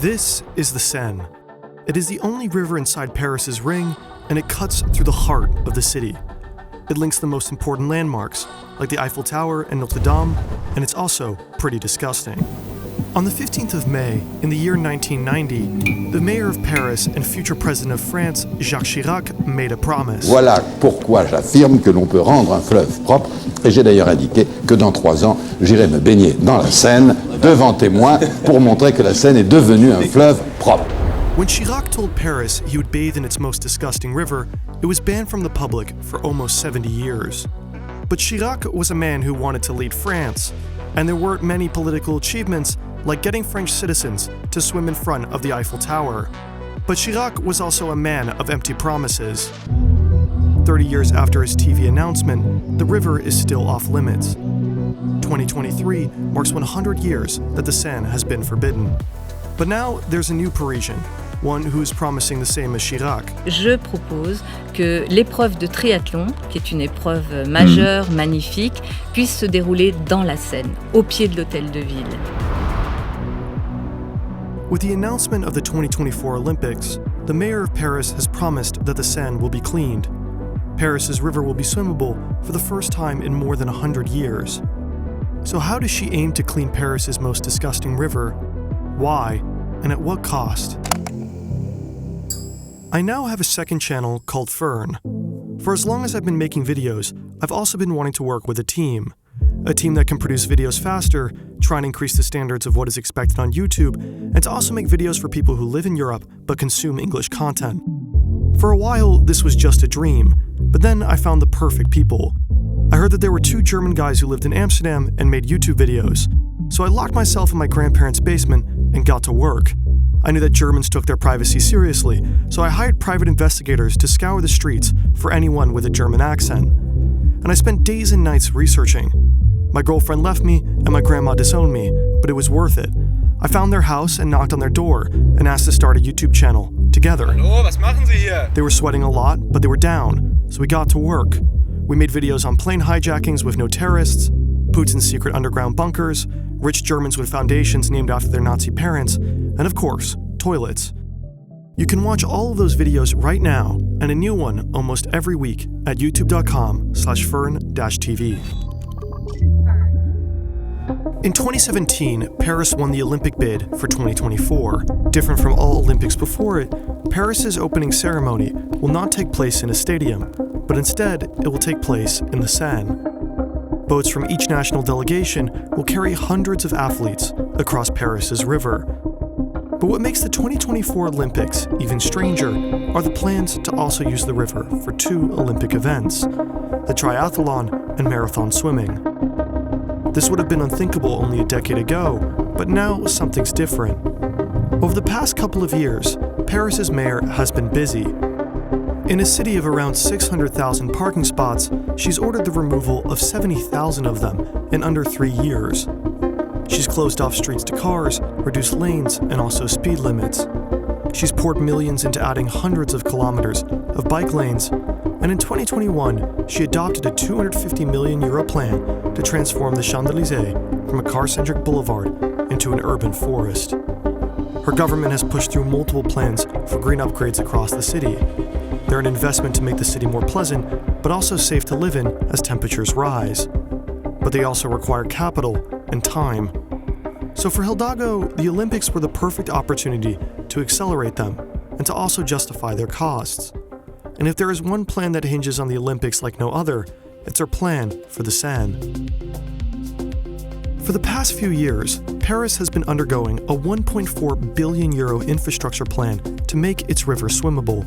This is the Seine. It is the only river inside Paris's ring, and it cuts through the heart of the city. It links the most important landmarks, like the Eiffel Tower and Notre Dame, and it's also pretty disgusting. On the 15th of May, in the year 1990, the mayor of Paris and future president of France, Jacques Chirac, made a promise. Voilà pourquoi j'affirme que l'on peut rendre un fleuve propre, et j'ai d'ailleurs indiqué que dans 3 ans, j'irai me baigner dans la Seine, devant témoins, pour montrer que la Seine est devenue un fleuve propre. When Chirac told Paris he would bathe in its most disgusting river, it was banned from the public for almost 70 years. But Chirac was a man who wanted to lead France, and there weren't many political achievements like getting French citizens to swim in front of the Eiffel Tower. But Chirac was also a man of empty promises. 30 years after his TV announcement, the river is still off limits. 2023 marks 100 years that the Seine has been forbidden. But now there's a new Parisian, one who is promising the same as Chirac. Je propose que l'épreuve de triathlon, qui est une épreuve majeure, magnifique, puisse se dérouler dans la Seine, au pied de l'hôtel de ville. With the announcement of the 2024 Olympics, the mayor of Paris has promised that the Seine will be cleaned. Paris's river will be swimmable for the first time in more than 100 years. So how does she aim to clean Paris's most disgusting river? Why? And at what cost? I now have a second channel called Fern. For as long as I've been making videos, I've also been wanting to work with a team that can produce videos faster, try and increase the standards of what is expected on YouTube, and to also make videos for people who live in Europe but consume English content. For a while, this was just a dream, but then I found the perfect people. I heard that there were 2 German guys who lived in Amsterdam and made YouTube videos, so I locked myself in my grandparents' basement and got to work. I knew that Germans took their privacy seriously, so I hired private investigators to scour the streets for anyone with a German accent. And I spent days and nights researching. My girlfriend left me and my grandma disowned me, but it was worth it. I found their house and knocked on their door and asked to start a YouTube channel together. Hallo, was machen Sie hier? They were sweating a lot, but they were down, so we got to work. We made videos on plane hijackings with no terrorists, Putin's secret underground bunkers, rich Germans with foundations named after their Nazi parents, and of course, toilets. You can watch all of those videos right now, and a new one almost every week at youtube.com/fern-tv. In 2017, Paris won the Olympic bid for 2024. Different from all Olympics before it, Paris's opening ceremony will not take place in a stadium, but instead it will take place in the Seine. Boats from each national delegation will carry hundreds of athletes across Paris's river. But what makes the 2024 Olympics even stranger are the plans to also use the river for 2 Olympic events, the triathlon and marathon swimming. This would have been unthinkable only a decade ago, but now something's different. Over the past couple of years, Paris's mayor has been busy. In a city of around 600,000 parking spots, she's ordered the removal of 70,000 of them in under 3 years. She's closed off streets to cars, reduced lanes, and also speed limits. She's poured millions into adding hundreds of kilometers of bike lanes, and in 2021, she adopted a €250 million plan to transform the Champs-Élysées from a car-centric boulevard into an urban forest. Her government has pushed through multiple plans for green upgrades across the city. They're an investment to make the city more pleasant, but also safe to live in as temperatures rise. But they also require capital and time. So for Hidalgo, the Olympics were the perfect opportunity to accelerate them and to also justify their costs. And if there is one plan that hinges on the Olympics like no other, it's our plan for the Seine. For the past few years, Paris has been undergoing a €1.4 billion infrastructure plan to make its river swimmable.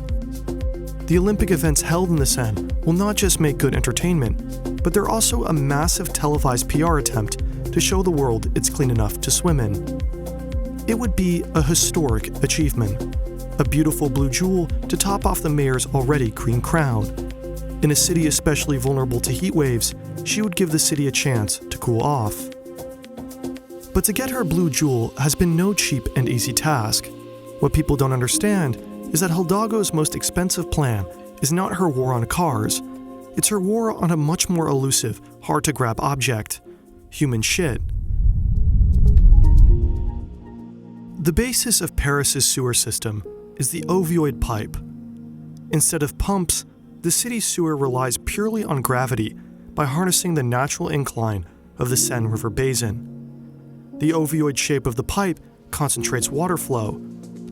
The Olympic events held in the Seine will not just make good entertainment, but they're also a massive televised PR attempt to show the world it's clean enough to swim in. It would be a historic achievement, a beautiful blue jewel to top off the mayor's already green crown. In a city especially vulnerable to heat waves, she would give the city a chance to cool off. But to get her blue jewel has been no cheap and easy task. What people don't understand is that Hidalgo's most expensive plan is not her war on cars. It's her war on a much more elusive, hard-to-grab object: human shit. The basis of Paris's sewer system is the ovoid pipe. Instead of pumps, the city's sewer relies purely on gravity by harnessing the natural incline of the Seine River basin. The ovoid shape of the pipe concentrates water flow,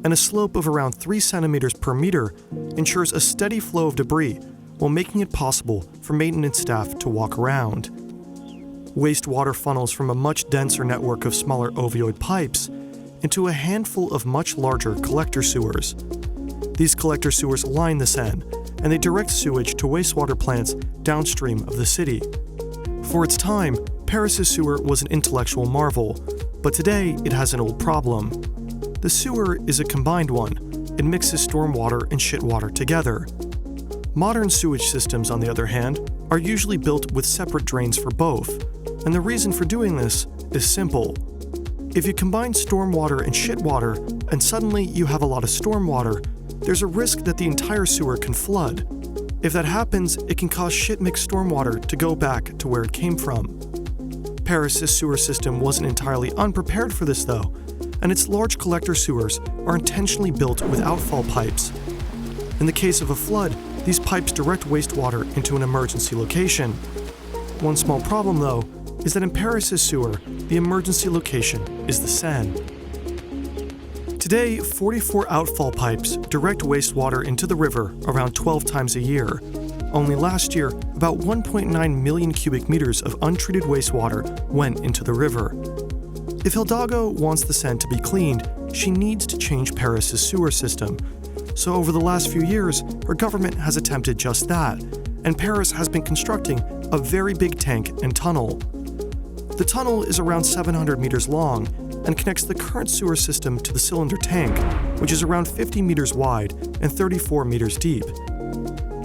and a slope of around 3 centimeters per meter ensures a steady flow of debris while making it possible for maintenance staff to walk around. Wastewater funnels from a much denser network of smaller ovoid pipes into a handful of much larger collector sewers. These collector sewers line the Seine, and they direct sewage to wastewater plants downstream of the city. For its time, Paris's sewer was an intellectual marvel, but today it has an old problem. The sewer is a combined one. It mixes stormwater and shitwater together. Modern sewage systems, on the other hand, are usually built with separate drains for both, and the reason for doing this is simple. If you combine stormwater and shitwater, and suddenly you have a lot of stormwater, there's a risk that the entire sewer can flood. If that happens, it can cause shit-mixed stormwater to go back to where it came from. Paris's sewer system wasn't entirely unprepared for this though, and its large collector sewers are intentionally built with outfall pipes. In the case of a flood, these pipes direct wastewater into an emergency location. One small problem though is that in Paris's sewer, the emergency location is the Seine. Today, 44 outfall pipes direct wastewater into the river around 12 times a year. Only last year, about 1.9 million cubic meters of untreated wastewater went into the river. If Hidalgo wants the Seine to be cleaned, she needs to change Paris's sewer system. So over the last few years, her government has attempted just that, and Paris has been constructing a very big tank and tunnel. The tunnel is around 700 meters long and connects the current sewer system to the cylinder tank, which is around 50 meters wide and 34 meters deep.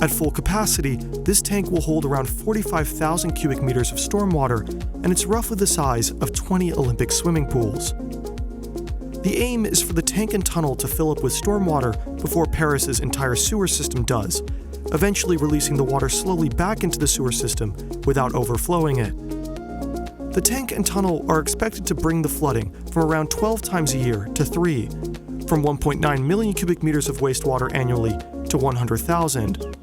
At full capacity, this tank will hold around 45,000 cubic meters of stormwater, and it's roughly the size of 20 Olympic swimming pools. The aim is for the tank and tunnel to fill up with stormwater before Paris's entire sewer system does, eventually releasing the water slowly back into the sewer system without overflowing it. The tank and tunnel are expected to bring the flooding from around 12 times a year to 3, from 1.9 million cubic meters of wastewater annually to 100,000.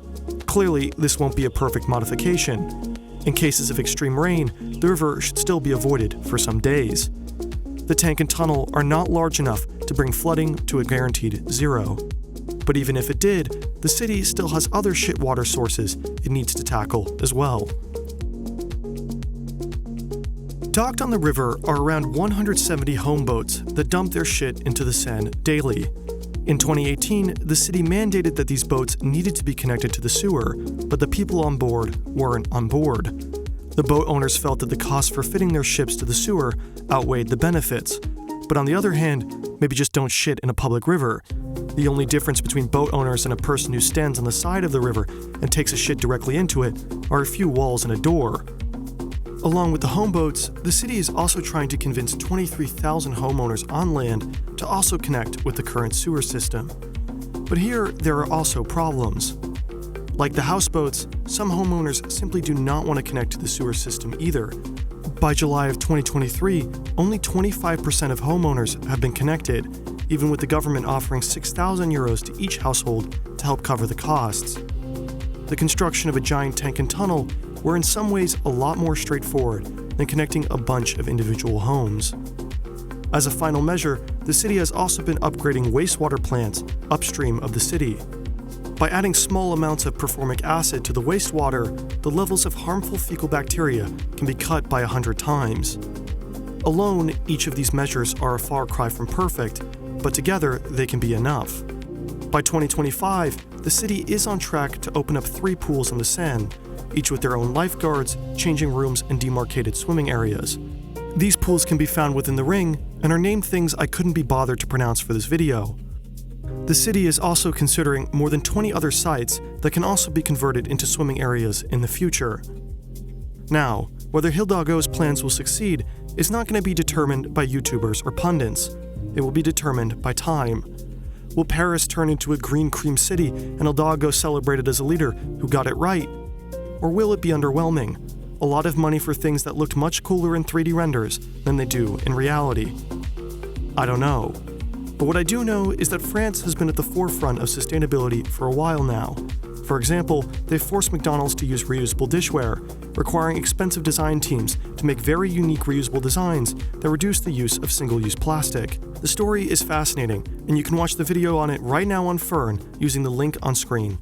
Clearly, this won't be a perfect modification. In cases of extreme rain, the river should still be avoided for some days. The tank and tunnel are not large enough to bring flooding to a guaranteed 0. But even if it did, the city still has other shitwater sources it needs to tackle as well. Docked on the river are around 170 homeboats that dump their shit into the Seine daily. In 2018, the city mandated that these boats needed to be connected to the sewer, but the people on board weren't on board. The boat owners felt that the cost for fitting their ships to the sewer outweighed the benefits. But on the other hand, maybe just don't shit in a public river. The only difference between boat owners and a person who stands on the side of the river and takes a shit directly into it are a few walls and a door. Along with the homeboats, the city is also trying to convince 23,000 homeowners on land to also connect with the current sewer system. But here, there are also problems. Like the houseboats, some homeowners simply do not want to connect to the sewer system either. By July of 2023, only 25% of homeowners have been connected, even with the government offering €6,000 to each household to help cover the costs. The construction of a giant tank and tunnel were in some ways a lot more straightforward than connecting a bunch of individual homes. As a final measure, the city has also been upgrading wastewater plants upstream of the city. By adding small amounts of performic acid to the wastewater, the levels of harmful fecal bacteria can be cut by 100 times. Alone, each of these measures are a far cry from perfect, but together they can be enough. By 2025, the city is on track to open up 3 pools on the Seine, each with their own lifeguards, changing rooms, and demarcated swimming areas. These pools can be found within the ring and are named things I couldn't be bothered to pronounce for this video. The city is also considering more than 20 other sites that can also be converted into swimming areas in the future. Now, whether Hidalgo's plans will succeed is not going to be determined by YouTubers or pundits. It will be determined by time. Will Paris turn into a green cream city and Hidalgo celebrated as a leader who got it right? Or will it be underwhelming? A lot of money for things that looked much cooler in 3D renders than they do in reality. I don't know. But what I do know is that France has been at the forefront of sustainability for a while now. For example, they've forced McDonald's to use reusable dishware, requiring expensive design teams to make very unique reusable designs that reduce the use of single-use plastic. The story is fascinating, and you can watch the video on it right now on Fern using the link on screen.